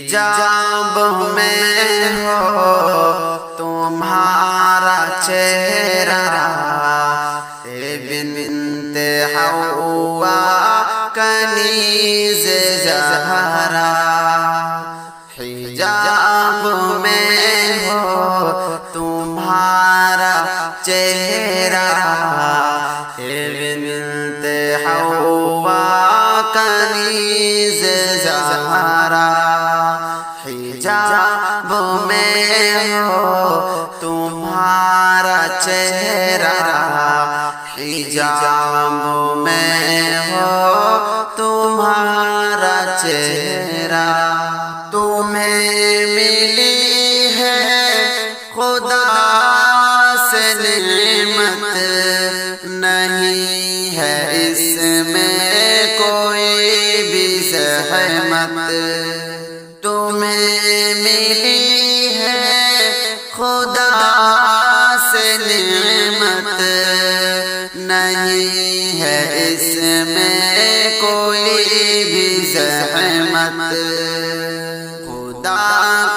حجاب میں ہو تمہارا چہرہ، بنت حوا کنیز زہرا، حجاب میں ہو تمہارا چہرہ، بنت حوا کنیز زہرا، حجاب میں ہو تمہارا چہرہ، حجاب میں ہو تمہارا چہرہ، تمہیں ملی ہے خدا سے نعمت، نہیں ہے اس میں کوئی بھی زحمت، تمہیں ملی ہے خدا سے نعمت، نہیں ہے اس میں کوئی بھی زحمت، خدا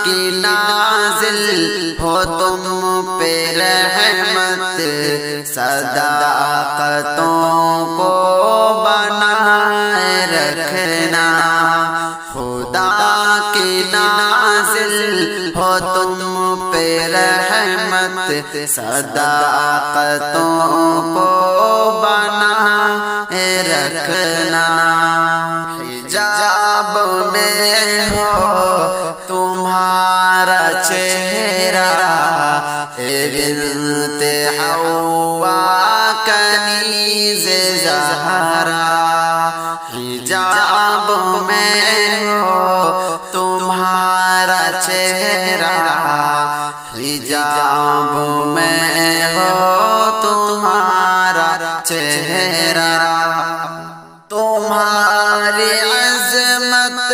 کی نازل ہو تم پہ رحمت، صداقتوں کو بنائے رکھنا، خدا کی نازل ہو تم پہ رحمت، صداقتوں کو بنائے رکھنا، حجاب میں ہو تمہارا چہرہ، بنت حوا کنیز زہرا، حجاب میں ہو تمہارا چہرہ، حجاب میں ہو تمہارا چہرہ، تمہاری عظمت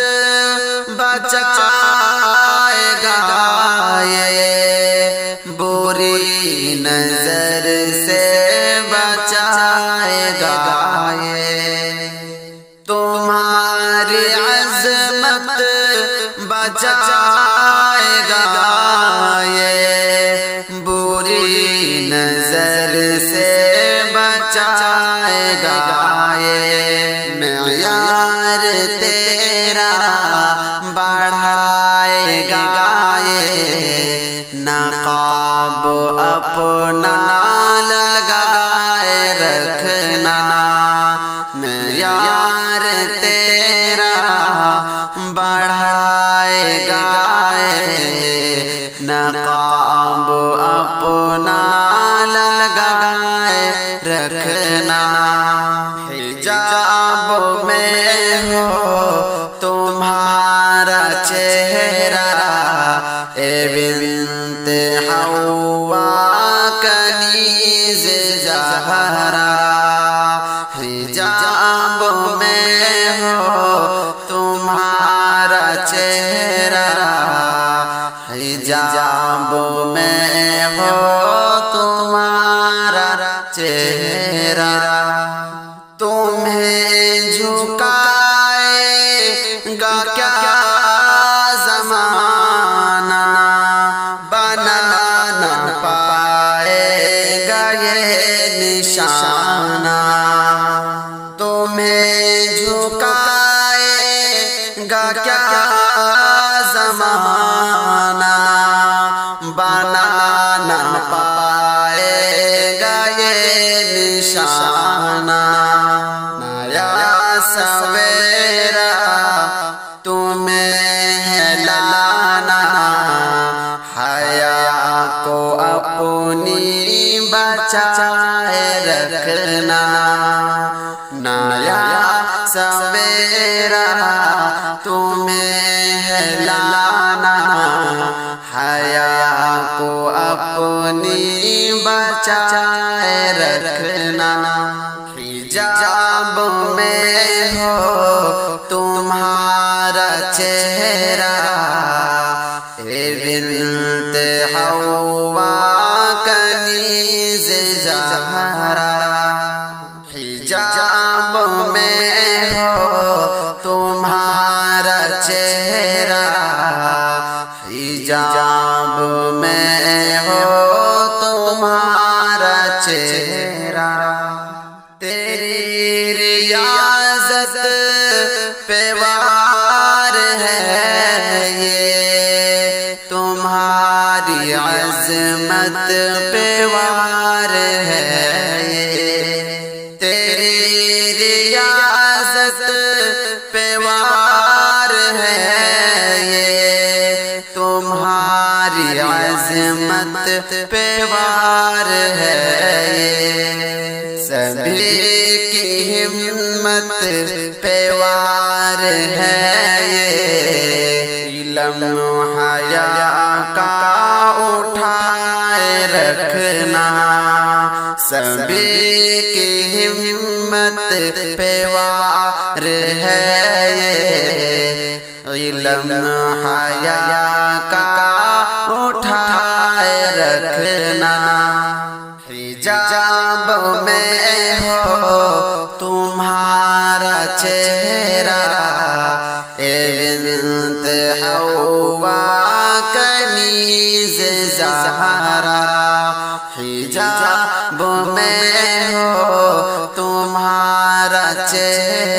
بچائے گا یہ، بری نظر سے بچائے گا یہ، تمہاری عظمت بچائے گا یہ، بری نظر سے بچائے گا یہ، معیار تیرا بڑھائے گا یہ، نقاب اپنا لگائے رکھنا، معیار تیرا بڑھائے گا یہ، نقاب اپنا لگائے رکھنا، حجاب میں ہو تمہارا چہرہ، بنت حوا کنیز زہرا، حجاب میں ہو تمہارا چہرہ، حجاب میں ہو تمہارا چہرہ، تمہیں جھکائے گا کیا زمانہ، بنا نہ پائے گا یہ نشانہ، تمہیں جھکائے گا کیا زمانہ، بنا نہ پائے گا یہ نشانہ، نیا سویرا تمہیں ہے لانا، حیا کو اپنی بچائے رکھنا، نیا سویرا تمہیں ہے لانا، حیا کو اپنی بچائے رکھنا، حجاب میں ہو تمہارا چہرہ، بنت حوا کنیز زہرا، حجاب میں ہو تمہارا چہرہ، عظمت پہ وار ہے تیری ریاضت پہ وار ہے تمہاری عظمت پہ وار ہے سبھی کی ہمت پہ وار ہے علم حیا کا اٹھائے رکھنا سبھی کی ہمت پہ وار ہے علم حیا کا اٹھائے رکھنا حجاب میں ہو تمہارا چہرہ بنت حوا کنیز زہرا حجاب میں ہو تمہارا چہرہ